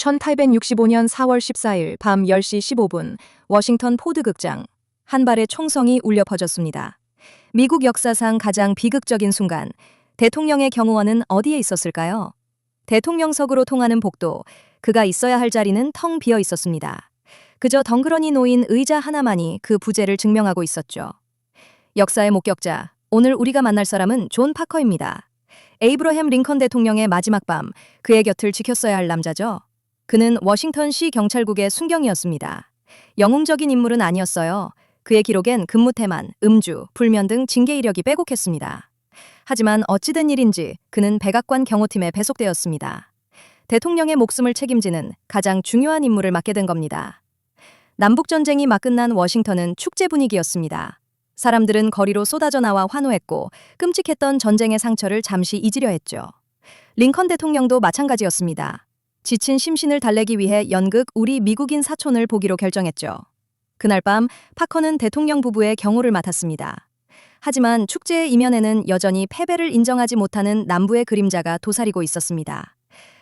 1865년 4월 14일 밤 10시 15분 워싱턴 포드 극장. 한 발의 총성이 울려 퍼졌습니다. 미국 역사상 가장 비극적인 순간, 대통령의 경호원은 어디에 있었을까요? 대통령석으로 통하는 복도, 그가 있어야 할 자리는 텅 비어 있었습니다. 그저 덩그러니 놓인 의자 하나만이 그 부재를 증명하고 있었죠. 역사의 목격자, 오늘 우리가 만날 사람은 존 파커입니다. 에이브러햄 링컨 대통령의 마지막 밤, 그의 곁을 지켰어야 할 남자죠. 그는 워싱턴시 경찰국의 순경이었습니다. 영웅적인 인물은 아니었어요. 그의 기록엔 근무태만, 음주, 불면 등 징계 이력이 빼곡했습니다. 하지만 어찌된 일인지 그는 백악관 경호팀에 배속되었습니다. 대통령의 목숨을 책임지는 가장 중요한 임무를 맡게 된 겁니다. 남북전쟁이 막 끝난 워싱턴은 축제 분위기였습니다. 사람들은 거리로 쏟아져 나와 환호했고 끔찍했던 전쟁의 상처를 잠시 잊으려 했죠. 링컨 대통령도 마찬가지였습니다. 지친 심신을 달래기 위해 연극 우리 미국인 사촌을 보기로 결정했죠. 그날 밤 파커는 대통령 부부의 경호를 맡았습니다. 하지만 축제의 이면에는 여전히 패배를 인정하지 못하는 남부의 그림자가 도사리고 있었습니다.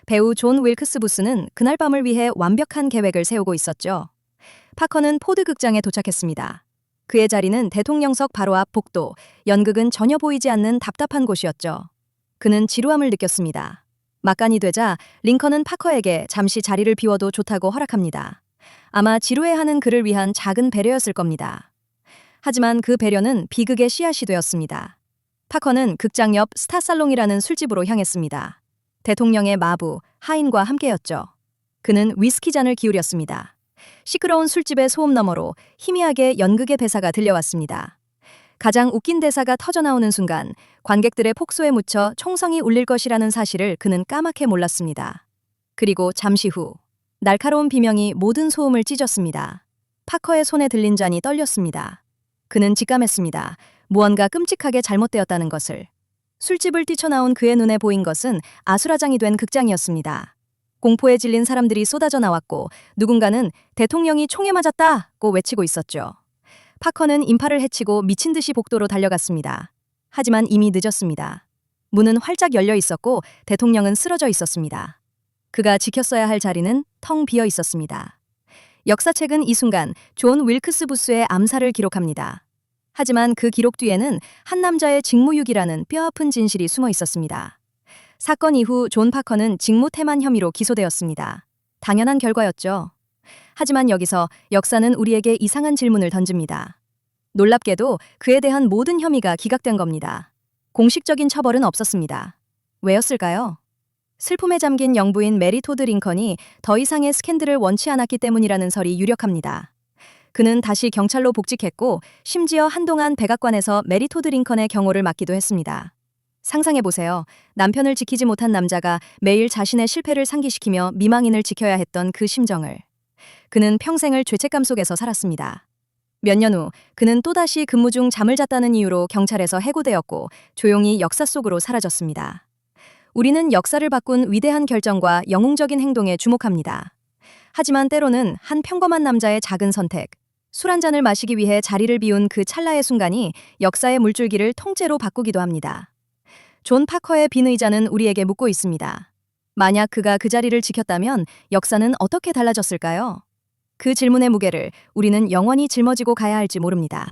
배우 존 윌크스 부스는 그날 밤을 위해 완벽한 계획을 세우고 있었죠. 파커는 포드 극장에 도착했습니다. 그의 자리는 대통령석 바로 앞 복도, 연극은 전혀 보이지 않는 답답한 곳이었죠. 그는 지루함을 느꼈습니다. 막간이 되자 링컨은 파커에게 잠시 자리를 비워도 좋다고 허락합니다. 아마 지루해하는 그를 위한 작은 배려였을 겁니다. 하지만 그 배려는 비극의 씨앗이 되었습니다. 파커는 극장 옆 스타살롱이라는 술집으로 향했습니다. 대통령의 마부, 하인과 함께였죠. 그는 위스키 잔을 기울였습니다. 시끄러운 술집의 소음 너머로 희미하게 연극의 대사가 들려왔습니다. 가장 웃긴 대사가 터져나오는 순간 관객들의 폭소에 묻혀 총성이 울릴 것이라는 사실을 그는 까맣게 몰랐습니다. 그리고 잠시 후 날카로운 비명이 모든 소음을 찢었습니다. 파커의 손에 들린 잔이 떨렸습니다. 그는 직감했습니다. 무언가 끔찍하게 잘못되었다는 것을. 술집을 뛰쳐나온 그의 눈에 보인 것은 아수라장이 된 극장이었습니다. 공포에 질린 사람들이 쏟아져 나왔고 누군가는 대통령이 총에 맞았다고 외치고 있었죠. 파커는 인파를 헤치고 미친 듯이 복도로 달려갔습니다. 하지만 이미 늦었습니다. 문은 활짝 열려 있었고 대통령은 쓰러져 있었습니다. 그가 지켰어야 할 자리는 텅 비어 있었습니다. 역사책은 이 순간 존 윌크스 부스의 암살을 기록합니다. 하지만 그 기록 뒤에는 한 남자의 직무유기라는 뼈아픈 진실이 숨어 있었습니다. 사건 이후 존 파커는 직무태만 혐의로 기소되었습니다. 당연한 결과였죠. 하지만 여기서 역사는 우리에게 이상한 질문을 던집니다. 놀랍게도 그에 대한 모든 혐의가 기각된 겁니다. 공식적인 처벌은 없었습니다. 왜였을까요? 슬픔에 잠긴 영부인 메리 토드 링컨이 더 이상의 스캔들을 원치 않았기 때문이라는 설이 유력합니다. 그는 다시 경찰로 복직했고 심지어 한동안 백악관에서 메리 토드 링컨의 경호를 맡기도 했습니다. 상상해보세요. 남편을 지키지 못한 남자가 매일 자신의 실패를 상기시키며 미망인을 지켜야 했던 그 심정을. 그는 평생을 죄책감 속에서 살았습니다. 몇 년 후 그는 또다시 근무 중 잠을 잤다는 이유로 경찰에서 해고되었고 조용히 역사 속으로 사라졌습니다. 우리는 역사를 바꾼 위대한 결정과 영웅적인 행동에 주목합니다. 하지만 때로는 한 평범한 남자의 작은 선택, 술 한 잔을 마시기 위해 자리를 비운 그 찰나의 순간이 역사의 물줄기를 통째로 바꾸기도 합니다. 존 파커의 빈 의자는 우리에게 묻고 있습니다. 만약 그가 그 자리를 지켰다면 역사는 어떻게 달라졌을까요? 그 질문의 무게를 우리는 영원히 짊어지고 가야 할지 모릅니다.